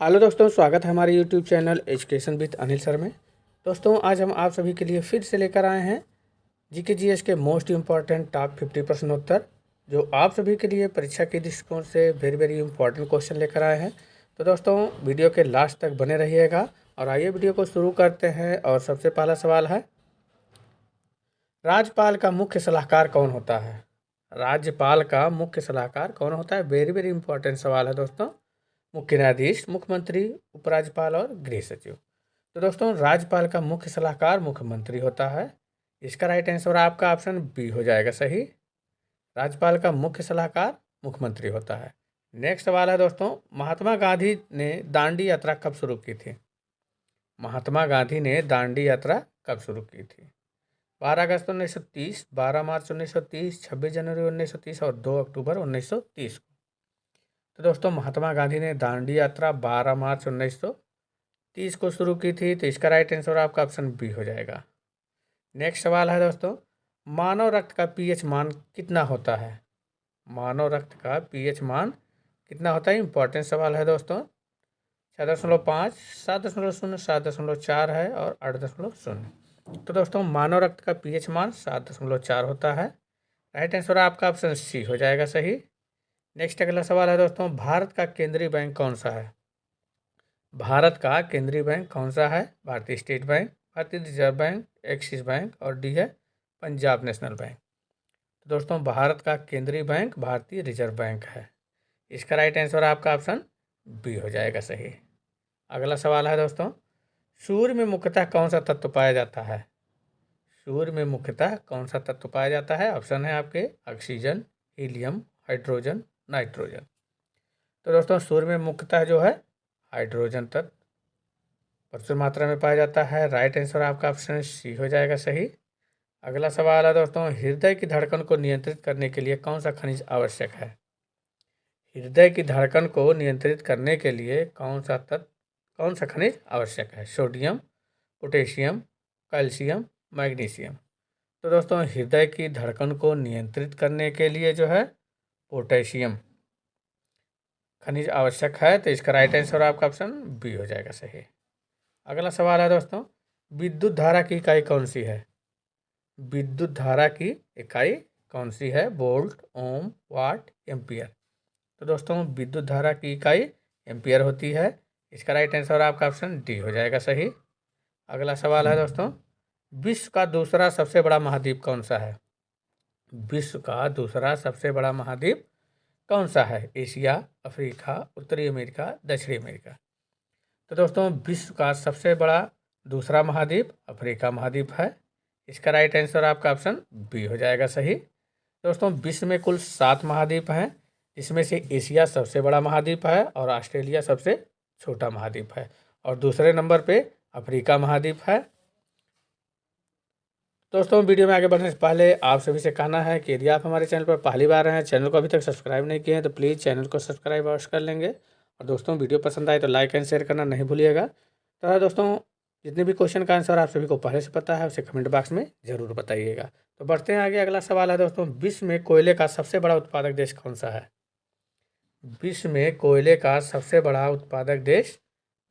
Hello दोस्तों, स्वागत है हमारे YouTube channel education with Anil sir में। दोस्तों, आज हम आप सभी के लिए फिर से लेकर आए हैं जीके जीएस के मोस्ट इम्पॉर्टेंट टॉप 50 प्रश्न उत्तर, जो आप सभी के लिए परीक्षा के दृष्टिकोण से वेरी इम्पॉर्टेंट क्वेश्चन लेकर आए हैं। तो दोस्तों, वीडियो के लास्ट तक बने रहिएगा और आइए वीडियो को शुरू करते हैं। और सबसे पहला सवाल है, राज्यपाल का मुख्य सलाहकार कौन होता है? राज्यपाल का मुख्य सलाहकार कौन होता है? वेरी इंपॉर्टेंट सवाल है दोस्तों। मुख्य न्यायाधीश, मुख्यमंत्री, उपराज्यपाल और गृह सचिव। तो दोस्तों, राज्यपाल का मुख्य सलाहकार मुख्यमंत्री होता है। इसका राइट आंसर आपका ऑप्शन बी हो जाएगा सही। राज्यपाल का मुख्य सलाहकार मुख्यमंत्री होता है। नेक्स्ट सवाल है दोस्तों, महात्मा गांधी ने दांडी यात्रा कब शुरू की थी? महात्मा गांधी ने दांडी यात्रा कब शुरू की थी? 12 अगस्त 1930, 12 मार्च 1930, 26 जनवरी 1930 और 2 अक्टूबर 1930 को। तो दोस्तों, महात्मा गांधी ने दांडी यात्रा 12 मार्च 1930 को शुरू की थी। तो इसका राइट आंसर आपका ऑप्शन बी हो जाएगा। नेक्स्ट सवाल है दोस्तों, मानव रक्त का पीएच मान कितना होता है? मानव रक्त का पीएच मान कितना होता है? इंपॉर्टेंट सवाल है दोस्तों। 6.5, 7.0, 7.4 है और 8.0। तो दोस्तों, मानव रक्त का पीएच मान 7.4 होता है। राइट आंसर आपका ऑप्शन सी हो जाएगा सही। नेक्स्ट अगला सवाल है दोस्तों, भारत का केंद्रीय बैंक कौन सा है? भारत का केंद्रीय बैंक कौन सा है? भारतीय स्टेट बैंक, भारतीय रिजर्व बैंक, एक्सिस बैंक और डी है पंजाब नेशनल बैंक। तो दोस्तों, भारत का केंद्रीय बैंक भारतीय रिजर्व बैंक है। इसका राइट आंसर आपका ऑप्शन बी हो जाएगा सही। अगला सवाल है दोस्तों, सूर्य में मुख्यतः कौन सा तत्व पाया जाता है? सूर्य में मुख्यतः कौन सा तत्व पाया जाता है? ऑप्शन है आपके ऑक्सीजन, हीलियम, हाइड्रोजन, नाइट्रोजन। तो दोस्तों, सूर्य में मुख्यतः जो है हाइड्रोजन तत्व प्रचुर मात्रा में पाया जाता है। राइट आंसर आपका ऑप्शन सी हो जाएगा सही। अगला सवाल है दोस्तों, हृदय की धड़कन को नियंत्रित करने के लिए कौन सा खनिज आवश्यक है? हृदय की धड़कन को नियंत्रित करने के लिए कौन सा खनिज आवश्यक है? Sodium, potassium, calcium, magnesium. तो दोस्तों, हृदय की धड़कन को नियंत्रित करने के लिए जो है पोटेशियम खनिज आवश्यक है। तो इसका राइट आंसर आपका ऑप्शन बी हो जाएगा सही। अगला सवाल है दोस्तों, विद्युत धारा की इकाई कौन सी है? विद्युत धारा की इकाई कौन सी है? वोल्ट, ओम, वाट, एम्पियर। तो दोस्तों, विद्युत धारा की इकाई एम्पियर होती है। इसका राइट आंसर आपका ऑप्शन डी हो जाएगा सही। अगला सवाल है दोस्तों, विश्व का दूसरा सबसे बड़ा महाद्वीप कौन सा है? विश्व का दूसरा सबसे बड़ा महाद्वीप कौन सा है? एशिया, अफ्रीका, उत्तरी अमेरिका, दक्षिणी अमेरिका। तो दोस्तों, विश्व का सबसे बड़ा दूसरा महाद्वीप अफ्रीका महाद्वीप है। इसका राइट आंसर आपका ऑप्शन बी हो जाएगा सही। दोस्तों, विश्व में कुल 7 महाद्वीप हैं, जिसमें से एशिया सबसे बड़ा महाद्वीप है और ऑस्ट्रेलिया सबसे छोटा महाद्वीप है और दूसरे नंबर पे अफ्रीका महाद्वीप है। दोस्तों, वीडियो में आगे बढ़ने से पहले आप सभी से कहना है कि यदि आप हमारे चैनल पर पहली बार हैं, चैनल को अभी तक सब्सक्राइब नहीं किए हैं, तो प्लीज़ चैनल को सब्सक्राइब अवश्य कर लेंगे। और दोस्तों, वीडियो पसंद आए तो लाइक एंड शेयर करना नहीं भूलिएगा। तो दोस्तों, जितने भी क्वेश्चन का आंसर आप सभी को पहले से पता है, उसे कमेंट बॉक्स में ज़रूर बताइएगा। तो बढ़ते हैं आगे। अगला सवाल है दोस्तों, विश्व में कोयले का सबसे बड़ा उत्पादक देश कौन सा है? विश्व में कोयले का सबसे बड़ा उत्पादक देश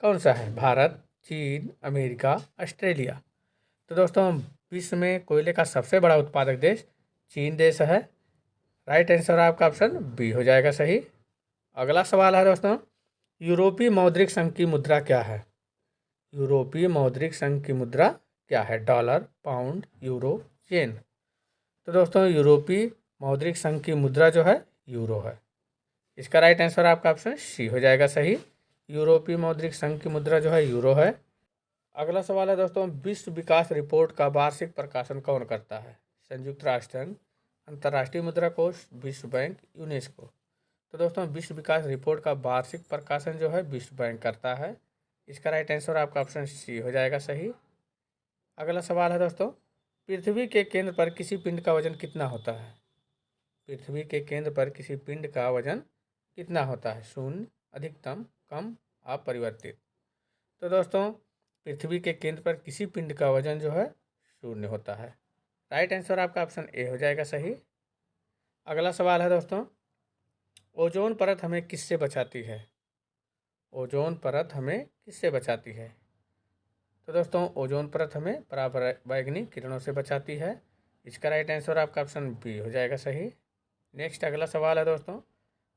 कौन सा है? भारत, चीन, अमेरिका, ऑस्ट्रेलिया। तो दोस्तों, विश्व में कोयले का सबसे बड़ा उत्पादक देश चीन देश है। राइट आंसर आपका ऑप्शन बी हो जाएगा सही। अगला सवाल है दोस्तों, यूरोपीय मौद्रिक संघ की मुद्रा क्या है? यूरोपीय मौद्रिक संघ की मुद्रा क्या है? डॉलर, पाउंड, यूरो, येन। तो दोस्तों, यूरोपीय मौद्रिक संघ की मुद्रा जो है यूरो है। इसका राइट आंसर आपका ऑप्शन सी हो जाएगा सही। यूरोपीय मौद्रिक संघ की मुद्रा जो है यूरो है। अगला सवाल है दोस्तों, विश्व विकास रिपोर्ट का वार्षिक प्रकाशन कौन करता है? संयुक्त राष्ट्र संघ, अंतर्राष्ट्रीय मुद्रा कोष, विश्व बैंक, यूनेस्को। तो दोस्तों, विश्व विकास रिपोर्ट का वार्षिक प्रकाशन जो है विश्व बैंक करता है। इसका राइट आंसर आपका ऑप्शन सी हो जाएगा सही। अगला सवाल है दोस्तों, पृथ्वी के केंद्र पर किसी पिंड का वजन कितना होता है? पृथ्वी के केंद्र पर किसी पिंड का वजन कितना होता है? शून्य, अधिकतम, कम, अपरिवर्तित। तो दोस्तों, पृथ्वी के केंद्र पर किसी पिंड का वजन जो है शून्य होता है। राइट आंसर आपका ऑप्शन ए हो जाएगा सही। अगला सवाल है दोस्तों, ओजोन परत हमें किससे बचाती है? ओजोन परत हमें किससे बचाती है? तो दोस्तों ओजोन परत हमें पराबैंगनी किरणों से बचाती है। इसका राइट आंसर आपका ऑप्शन बी हो जाएगा सही। नेक्स्ट अगला सवाल है दोस्तों,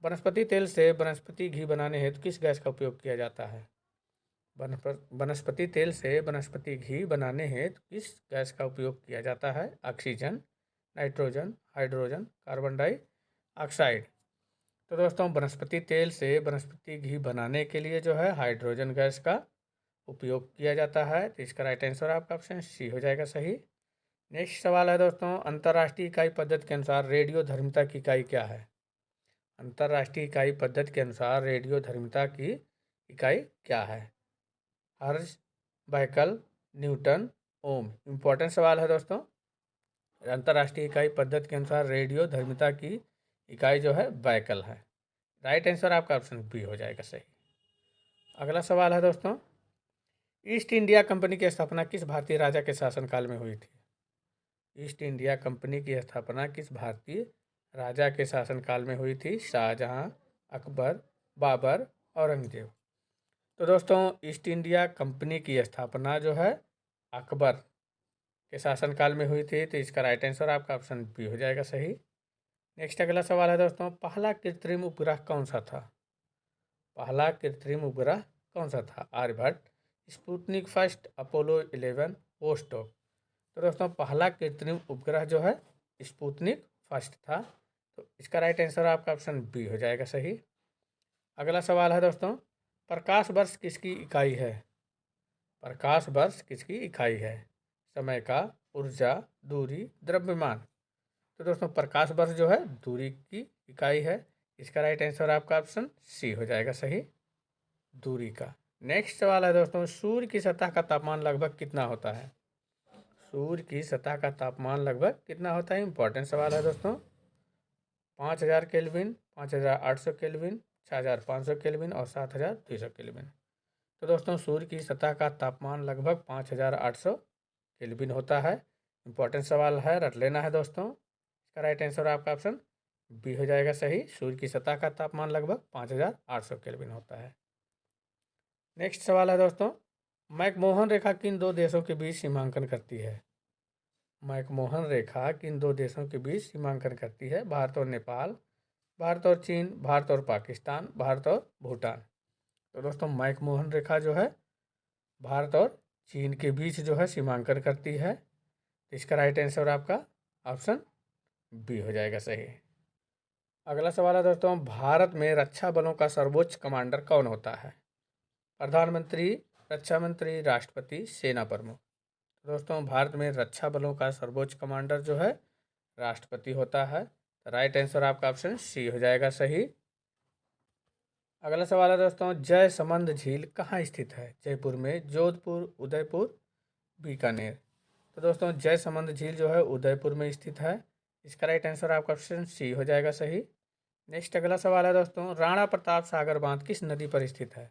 वनस्पति तेल से वनस्पति घी बनाने हेतु किस गैस का उपयोग किया जाता है? वनस्पति तेल से वनस्पति घी बनाने हेतु किस गैस का उपयोग किया जाता है? Oxygen, nitrogen, hydrogen, carbon dioxide. तो दोस्तों वनस्पति तेल से वनस्पति घी बनाने के लिए जो है हाइड्रोजन गैस का उपयोग किया जाता है। तो इसका राइट आंसर आपका ऑप्शन सी हो जाएगा सही। नेक्स्ट सवाल है दोस्तों, अंतर्राष्ट्रीय इकाई पद्धति के अनुसार रेडियो धर्मिता की इकाई क्या है? अंतर्राष्ट्रीय इकाई पद्धति के अनुसार रेडियो धर्मिता की इकाई क्या है? हर्ज, बैकल, न्यूटन, ओम। इम्पोर्टेंट सवाल है दोस्तों। अंतर्राष्ट्रीय इकाई पद्धति के अनुसार रेडियो धर्मिता की इकाई जो है बैकल है। राइट आंसर आपका ऑप्शन बी हो जाएगा सही। अगला सवाल है दोस्तों, ईस्ट इंडिया कंपनी की स्थापना किस भारतीय राजा के शासनकाल में हुई थी? ईस्ट इंडिया कंपनी की स्थापना किस भारतीय राजा के शासनकाल में हुई थी? शाहजहां, अकबर, बाबर, औरंगजेब। तो दोस्तों ईस्ट इंडिया कंपनी की स्थापना जो है अकबर के शासनकाल में हुई थी। तो इसका राइट आंसर आपका ऑप्शन बी हो जाएगा सही। नेक्स्ट अगला सवाल है दोस्तों, पहला कृत्रिम उपग्रह कौन सा था? पहला कृत्रिम उपग्रह कौन सा था? Aryabhata, Sputnik first, Apollo 11, Vostok. तो दोस्तों पहला कृत्रिम उपग्रह जो है स्पुतनिक फर्स्ट था। तो इसका राइट आंसर आपका ऑप्शन बी हो जाएगा सही। अगला सवाल है दोस्तों, प्रकाश वर्ष किसकी इकाई है? प्रकाश वर्ष किसकी इकाई है? समय का, ऊर्जा, दूरी, द्रव्यमान। तो दोस्तों प्रकाश वर्ष जो है दूरी की इकाई है। इसका राइट आंसर आपका ऑप्शन सी हो जाएगा सही, दूरी का। नेक्स्ट सवाल है दोस्तों, सूर्य की सतह का तापमान लगभग कितना होता है? सूर्य की सतह का तापमान लगभग कितना होता है? इंपॉर्टेंट सवाल है दोस्तों। 5000 केल्विन, 5800 केल्विन, 6500 केल्विन और 7200 केल्विन। तो दोस्तों सूर्य की सतह का तापमान लगभग 5800 केल्विन होता है। इंपॉर्टेंट सवाल है, रट लेना है दोस्तों। इसका राइट आंसर आपका ऑप्शन बी हो जाएगा सही। सूर्य की सतह का तापमान लगभग 5800 केल्विन होता है। नेक्स्ट सवाल है दोस्तों, मैकमोहन रेखा किन दो देशों के बीच सीमांकन करती है? मैकमोहन रेखा किन दो देशों के बीच सीमांकन करती है? भारत और नेपाल, भारत और चीन, भारत और पाकिस्तान, भारत और भूटान। तो दोस्तों मैकमोहन रेखा जो है भारत और चीन के बीच जो है सीमांकन करती है। इसका राइट आंसर आपका ऑप्शन बी हो जाएगा सही। अगला सवाल है दोस्तों, भारत में रक्षा बलों का सर्वोच्च कमांडर कौन होता है? प्रधानमंत्री, रक्षा मंत्री, राष्ट्रपति, सेना प्रमुख। दोस्तों भारत में रक्षा बलों का सर्वोच्च कमांडर जो है राष्ट्रपति होता है। राइट आंसर आपका ऑप्शन सी हो जाएगा सही। अगला सवाल है दोस्तों, जयसमंद झील कहाँ स्थित है? जयपुर में, जोधपुर, उदयपुर, बीकानेर। तो दोस्तों जयसमंद झील जो है उदयपुर में स्थित है। इसका राइट आंसर आपका ऑप्शन सी हो जाएगा सही। नेक्स्ट अगला सवाल है दोस्तों, राणा प्रताप सागर बांध किस नदी पर स्थित है?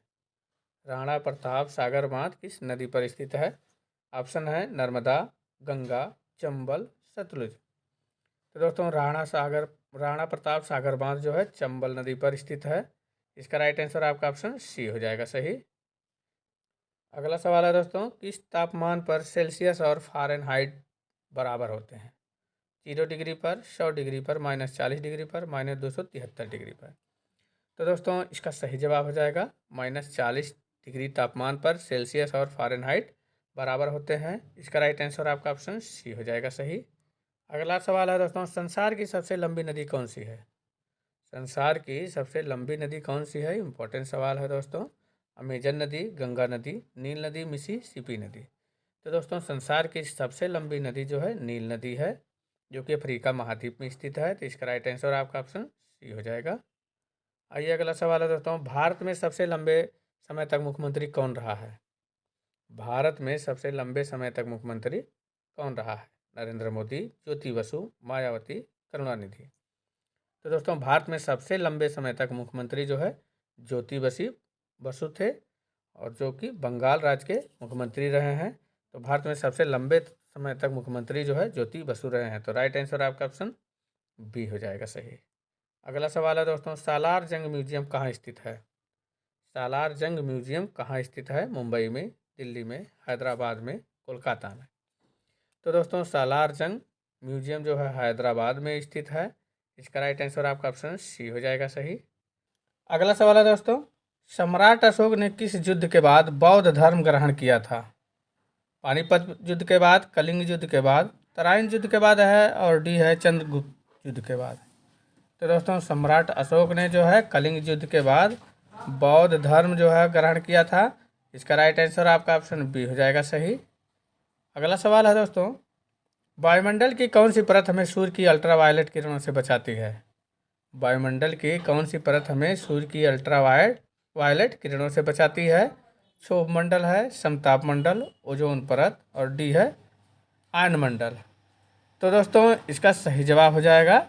राणा प्रताप सागर बांध किस नदी पर स्थित है? ऑप्शन है नर्मदा, गंगा, चंबल, सतलुज। तो दोस्तों राणा प्रताप सागर बांध जो है चंबल नदी पर स्थित है। इसका राइट आंसर आपका ऑप्शन सी हो जाएगा सही। अगला सवाल है दोस्तों, किस तापमान पर सेल्सियस और फ़ारेनहाइट बराबर होते हैं? 0 डिग्री पर, 100 डिग्री पर, -40 डिग्री पर, -273 डिग्री पर। तो दोस्तों इसका सही जवाब हो जाएगा -40 डिग्री तापमान पर सेल्सियस और फ़ारेनहाइट बराबर होते हैं। इसका राइट आंसर आपका ऑप्शन सी हो जाएगा सही। अगला सवाल है दोस्तों, संसार की सबसे लंबी नदी कौन सी है? संसार की सबसे लंबी नदी कौन सी है? इंपॉर्टेंट सवाल है दोस्तों। अमेजन नदी, गंगा नदी, नील नदी, मिसिसिपी नदी। तो दोस्तों संसार की सबसे लंबी नदी जो है नील नदी है, जो कि अफ्रीका महाद्वीप में स्थित है। तो इसका राइट आंसर आपका ऑप्शन सी हो जाएगा। आइए अगला सवाल है दोस्तों, भारत में सबसे लंबे समय तक मुख्यमंत्री कौन रहा है? भारत में सबसे लंबे समय तक मुख्यमंत्री कौन रहा है? नरेंद्र मोदी, ज्योति बसु, मायावती, करुणानिधि। तो दोस्तों भारत में सबसे लंबे समय तक मुख्यमंत्री जो है ज्योति बसु थे, और जो कि बंगाल राज्य के मुख्यमंत्री रहे हैं। तो भारत में सबसे लंबे समय तक मुख्यमंत्री जो है ज्योति बसु रहे हैं। तो राइट आंसर आपका ऑप्शन बी हो जाएगा सही। अगला सवाल है दोस्तों, सालार जंग म्यूजियम कहाँ स्थित है? सालार जंग म्यूजियम कहाँ स्थित है? मुंबई में, दिल्ली में, हैदराबाद में, कोलकाता में। तो दोस्तों सालार जंग म्यूजियम जो है हैदराबाद में स्थित है। इसका राइट आंसर आपका ऑप्शन सी हो जाएगा सही। अगला सवाल है दोस्तों, सम्राट अशोक ने किस युद्ध के बाद बौद्ध धर्म ग्रहण किया था? पानीपत युद्ध के बाद, कलिंग युद्ध के बाद, तराइन युद्ध के बाद है, और डी है चंद्रगुप्त युद्ध के बाद। तो दोस्तों सम्राट अशोक ने जो है कलिंग युद्ध के बाद बौद्ध धर्म जो है ग्रहण किया था। इसका राइट आंसर आपका ऑप्शन बी हो जाएगा सही। अगला सवाल है दोस्तों, वायुमंडल की कौन सी परत हमें सूर्य की अल्ट्रावायलेट किरणों से बचाती है? वायुमंडल की कौन सी परत हमें सूर्य की अल्ट्रावायलेट किरणों से बचाती है? क्षोभ मंडल है, समताप मंडल, ओजोन परत, और डी है आयन मंडल। तो दोस्तों इसका सही जवाब हो जाएगा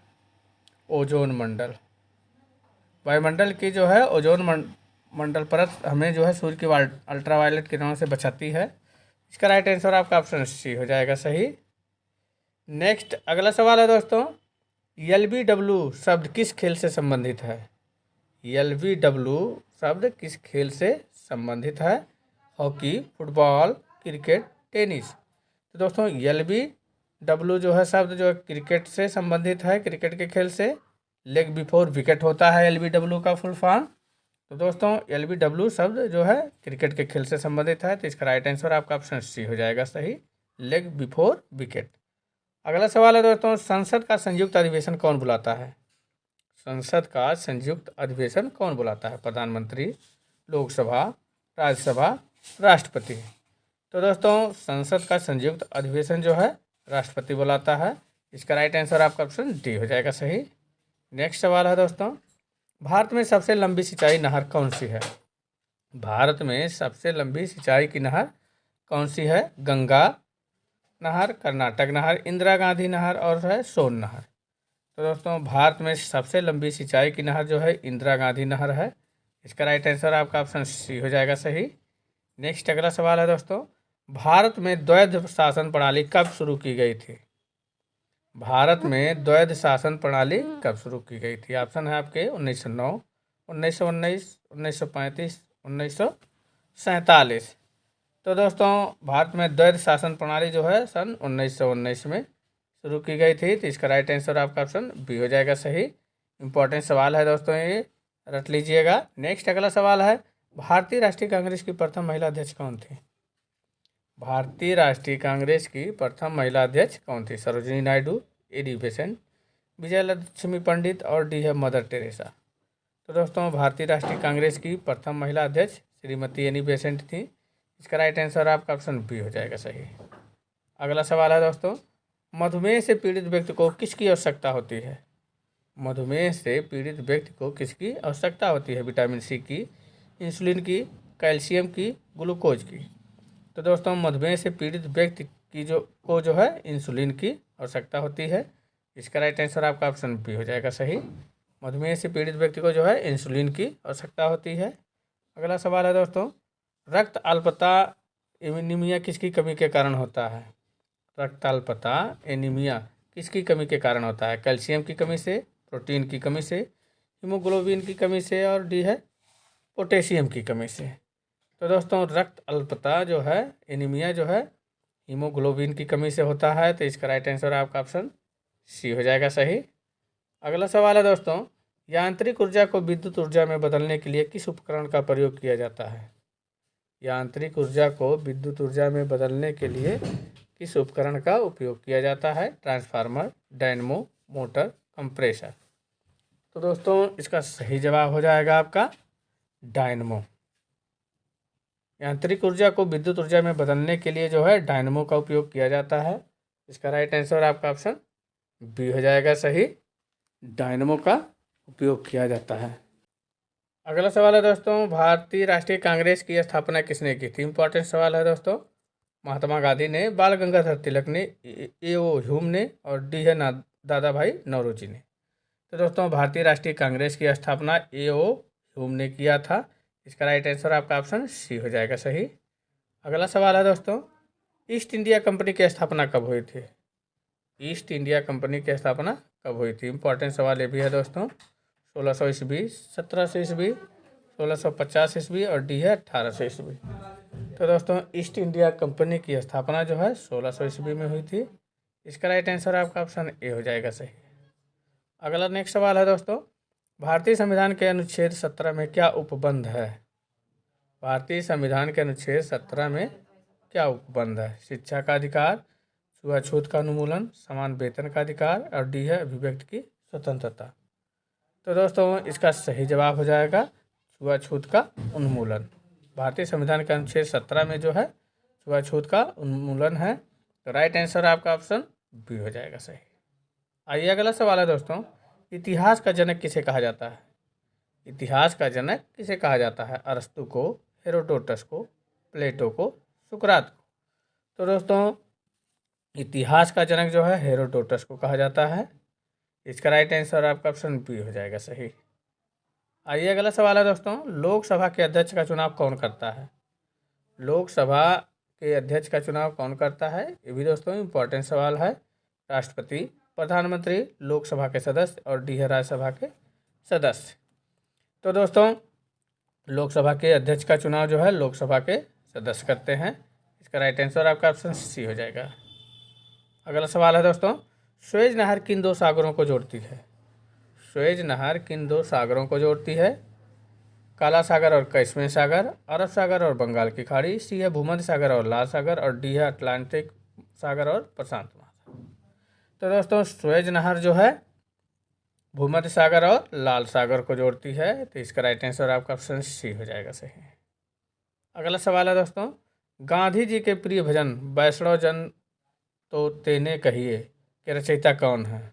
ओजोन मंडल। वायुमंडल की जो है ओजोन मंडल परत हमें जो है सूर्य की अल्ट्रावायलेट किरणों से बचाती है। इसका राइट आंसर आपका ऑप्शन सी हो जाएगा सही। नेक्स्ट अगला सवाल है दोस्तों, LBW शब्द किस खेल से संबंधित है? LBW शब्द किस खेल से संबंधित है? Hockey, football, cricket, tennis. तो दोस्तों LBW जो है शब्द जो है क्रिकेट से संबंधित है, क्रिकेट के खेल से। लेग बिफोर विकेट होता है LBW का फुल फॉर्म। तो दोस्तों LBW शब्द जो है क्रिकेट के खेल से संबंधित है। तो इसका राइट आंसर आपका ऑप्शन सी हो जाएगा सही, लेग बिफोर विकेट। अगला सवाल है दोस्तों, संसद का संयुक्त अधिवेशन कौन बुलाता है? संसद का संयुक्त अधिवेशन कौन बुलाता है? प्रधानमंत्री, लोकसभा, राज्यसभा, राष्ट्रपति। तो दोस्तों संसद का संयुक्त अधिवेशन जो है राष्ट्रपति बुलाता है। इसका राइट आंसर आपका ऑप्शन डी हो जाएगा सही। नेक्स्ट सवाल है दोस्तों, भारत में सबसे लंबी सिंचाई नहर कौन सी है? भारत में सबसे लंबी सिंचाई की नहर कौन सी है? गंगा नहर, कर्नाटक नहर, इंदिरा गांधी नहर, और है सोन नहर। तो दोस्तों भारत में सबसे लंबी सिंचाई की नहर जो है इंदिरा गांधी नहर है। इसका राइट आंसर आपका ऑप्शन सी हो जाएगा सही। नेक्स्ट अगला सवाल है दोस्तों, भारत में द्वैध शासन प्रणाली कब शुरू की गई थी? भारत में द्वैध शासन प्रणाली कब शुरू की गई थी? ऑप्शन है आपके 1909, 1919, 1935, 1947। तो दोस्तों भारत में द्वैध शासन प्रणाली जो है सन 1919 में शुरू की गई थी। तो इसका राइट आंसर आपका ऑप्शन बी हो जाएगा सही। इंपॉर्टेंट सवाल है दोस्तों, ये रट लीजिएगा। नेक्स्ट अगला सवाल है, भारतीय राष्ट्रीय कांग्रेस की प्रथम महिला अध्यक्ष कौन थी? भारतीय राष्ट्रीय कांग्रेस की प्रथम महिला अध्यक्ष कौन थी? सरोजिनी नायडू, एडी बेसेंट, विजयलक्ष्मी पंडित, और डी है मदर टेरेसा। तो दोस्तों भारतीय राष्ट्रीय कांग्रेस की प्रथम महिला अध्यक्ष श्रीमती एनी बेसेंट थी। इसका राइट आंसर आपका ऑप्शन बी हो जाएगा सही। अगला सवाल है दोस्तों, मधुमेह से पीड़ित व्यक्ति को किसकी आवश्यकता होती है? मधुमेह से पीड़ित व्यक्ति को किसकी आवश्यकता होती है? विटामिन सी की, इंसुलिन की, कैल्शियम की, ग्लूकोज की। तो दोस्तों मधुमेह से पीड़ित व्यक्ति की जो है इंसुलिन की आवश्यकता होती है। इसका राइट आंसर आपका ऑप्शन बी हो जाएगा सही। मधुमेह से पीड़ित व्यक्ति को जो है इंसुलिन की आवश्यकता होती है। अगला सवाल है दोस्तों, रक्त अल्पता एनीमिया किसकी कमी के कारण होता है? रक्त अल्पता एनीमिया किसकी कमी के कारण होता है? कैल्शियम की कमी से, प्रोटीन की कमी से, हीमोग्लोबिन की कमी से, और डी है पोटेशियम की कमी से। तो दोस्तों रक्त अल्पता जो है एनीमिया जो है हीमोग्लोबिन की कमी से होता है। तो इसका राइट आंसर आपका ऑप्शन सी हो जाएगा सही। अगला सवाल है दोस्तों, यांत्रिक ऊर्जा को विद्युत ऊर्जा में बदलने के लिए किस उपकरण का प्रयोग किया जाता है? यांत्रिक ऊर्जा को विद्युत ऊर्जा में बदलने के लिए किस उपकरण का उपयोग किया जाता है? Transformer, dynamo, motor, compressor. तो दोस्तों इसका सही जवाब हो जाएगा आपका डायनमो। यांत्रिक ऊर्जा को विद्युत ऊर्जा में बदलने के लिए जो है डायनमो का उपयोग किया जाता है। इसका राइट आंसर आपका ऑप्शन बी हो जाएगा सही, डायनमो का उपयोग किया जाता है। अगला सवाल है दोस्तों, भारतीय राष्ट्रीय कांग्रेस की स्थापना किसने की थी? इंपॉर्टेंट सवाल है दोस्तों। महात्मा गांधी ने, बाल गंगाधर तिलक ने, ए.ओ. ह्यूम ने, और डी है दादा भाई नौरोजी ने। तो दोस्तों भारतीय राष्ट्रीय कांग्रेस की स्थापना ए.ओ. ह्यूम ने किया था। इसका राइट आंसर आपका ऑप्शन सी हो जाएगा सही। अगला सवाल है दोस्तों, ईस्ट इंडिया कंपनी की स्थापना कब हुई थी? ईस्ट इंडिया कंपनी की स्थापना कब हुई थी? इंपॉर्टेंट सवाल ये भी है दोस्तों। 1600 ईस्वी, 1700 ईस्वी, 1650 ईस्वी और डी है 1800 ईस्वी। तो दोस्तों ईस्ट इंडिया कंपनी की स्थापना जो है 1600 ईस्वी में हुई थी। इसका राइट आंसर आपका ऑप्शन ए हो जाएगा सही। अगला नेक्स्ट सवाल है दोस्तों, भारतीय संविधान के अनुच्छेद 17 में क्या उपबंध है? भारतीय संविधान के अनुच्छेद 17 में क्या उपबंध है? शिक्षा का अधिकार, छुआछूत का उन्मूलन, समान वेतन का अधिकार और डी है अभिव्यक्ति की स्वतंत्रता। तो दोस्तों इसका सही जवाब हो जाएगा छुआछूत का उन्मूलन। भारतीय संविधान के अनुच्छेद 17 में जो है छुआछूत का उन्मूलन है। तो राइट आंसर आपका ऑप्शन बी हो जाएगा सही। आइए अगला सवाल है दोस्तों, इतिहास का जनक किसे कहा जाता है? इतिहास का जनक किसे कहा जाता है? अरस्तु को, हेरोडोटस को, प्लेटो को, सुकरात को। तो दोस्तों इतिहास का जनक जो है हेरोडोटस को कहा जाता है। इसका राइट आंसर आपका ऑप्शन बी हो जाएगा सही। आइए अगला सवाल है दोस्तों, लोकसभा के अध्यक्ष का चुनाव कौन करता है? लोकसभा के अध्यक्ष का चुनाव कौन करता है? ये भी दोस्तों इम्पोर्टेंट सवाल है। राष्ट्रपति, प्रधानमंत्री, लोकसभा के सदस्य और डी है राज्यसभा के सदस्य। तो दोस्तों लोकसभा के अध्यक्ष का चुनाव जो है लोकसभा के सदस्य करते हैं। इसका राइट आंसर आपका ऑप्शन सी हो जाएगा। अगला सवाल है दोस्तों, सुएज नहर किन दो सागरों को जोड़ती है? सुएज नहर किन दो सागरों को जोड़ती है? काला सागर और कैस्पियन सागर, अरब सागर और बंगाल की खाड़ी, सी है भूमध्य सागर और लाल सागर और डी है अटलांटिक सागर और प्रशांत महासागर। तो दोस्तों सुएज नहर जो है भूमध्य सागर और लाल सागर को जोड़ती है। तो इसका राइट आंसर आपका ऑप्शन सी हो जाएगा सही। अगला सवाल है दोस्तों, गांधी जी के प्रिय भजन वैष्णव जन तो तेने कहिए के रचयिता कौन है?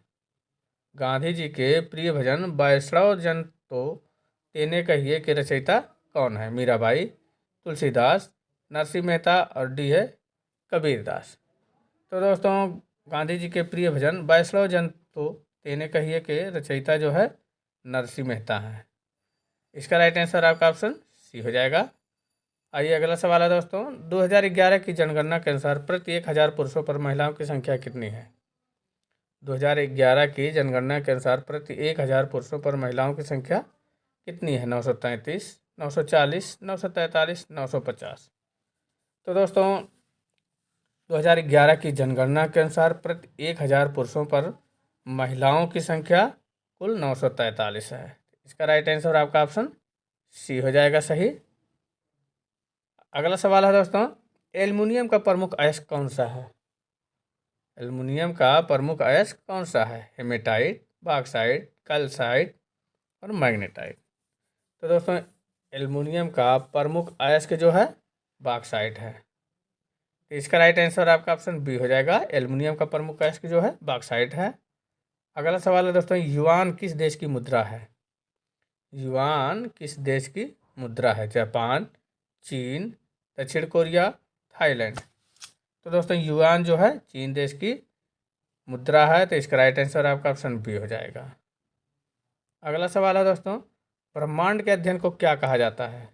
गांधी जी के प्रिय भजन वैष्णव जन तो तेने कहिए के रचयिता कौन है? मीराबाई, तुलसीदास, नरसिंह मेहता और डी है कबीरदास। तो दोस्तों गांधी जी के प्रिय भजन वैष्णव जन तो तेने कहिए के रचयिता जो है नरसिंह मेहता है। इसका राइट आंसर आपका ऑप्शन सी हो जाएगा। आइए अगला सवाल है दोस्तों, 2011 की जनगणना के अनुसार प्रति 1000 पुरुषों पर महिलाओं की संख्या कितनी है? 2011 की जनगणना के अनुसार प्रति 1000 पुरुषों पर महिलाओं की संख्या कितनी है? 933, 940, 943, 950। तो दोस्तों 2011 की जनगणना के अनुसार प्रति 1000 पुरुषों पर महिलाओं की संख्या कुल 943 है। इसका राइट आंसर आपका ऑप्शन सी हो जाएगा सही। अगला सवाल है दोस्तों, एल्युमिनियम का प्रमुख अयस्क कौन सा है? एल्युमिनियम का प्रमुख अयस्क कौन सा है? हेमेटाइट, बॉक्साइट, कैल्साइट और मैग्नेटाइट। तो दोस्तों एल्युमिनियम का प्रमुख अयस्क जो है बॉक्साइट है। तो इसका राइट आंसर आपका ऑप्शन बी हो जाएगा। एल्युमिनियम का प्रमुख अयस्क जो है बॉक्साइट है। अगला सवाल है दोस्तों, युआन किस देश की मुद्रा है? युआन किस देश की मुद्रा है? जापान, चीन, दक्षिण कोरिया, थाईलैंड। तो दोस्तों युआन जो है चीन देश की मुद्रा है। तो इसका राइट आंसर आपका ऑप्शन बी हो जाएगा। अगला सवाल है दोस्तों, ब्रह्मांड के अध्ययन को क्या कहा जाता है?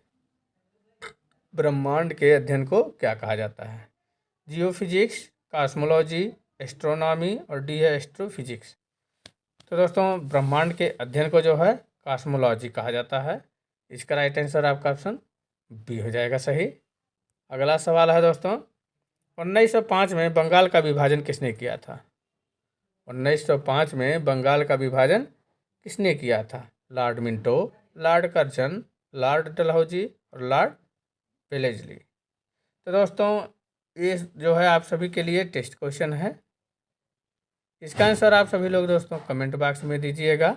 ब्रह्मांड के अध्ययन को क्या कहा जाता है? जियोफिजिक्स, कॉस्मोलॉजी, एस्ट्रोनॉमी और डी है एस्ट्रोफिजिक्स। तो दोस्तों ब्रह्मांड के अध्ययन को जो है कॉस्मोलॉजी कहा जाता है। इसका राइट आंसर आपका ऑप्शन बी हो जाएगा सही। अगला सवाल है दोस्तों, 1905 में बंगाल का विभाजन किसने किया था? 1905 में बंगाल का विभाजन किसने किया था? Lord Minto, Lord Curzon, Lord Dalhousie और लॉर्ड वेलेस्ली। तो दोस्तों ये जो है आप सभी के लिए टेस्ट क्वेश्चन है। इसका आंसर आप सभी लोग दोस्तों कमेंट बॉक्स में दीजिएगा।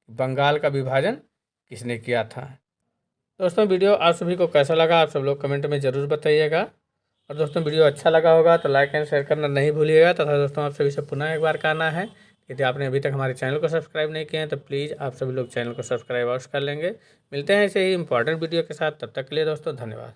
बंगाल का विभाजन किसने किया था? दोस्तों वीडियो आप सभी को कैसा लगा आप सब लोग कमेंट में ज़रूर बताइएगा। और दोस्तों वीडियो अच्छा लगा होगा तो लाइक एंड शेयर करना नहीं भूलिएगा। तथा दोस्तों आप सभी से पुनः एक बार कहना है, यदि आपने अभी तक हमारे चैनल को सब्सक्राइब नहीं किया है तो प्लीज़ आप सभी लोग चैनल को सब्सक्राइब अवश्य कर लेंगे। मिलते हैं ऐसे ही इंपॉर्टेंट वीडियो के साथ, तब तक के लिए दोस्तों धन्यवाद।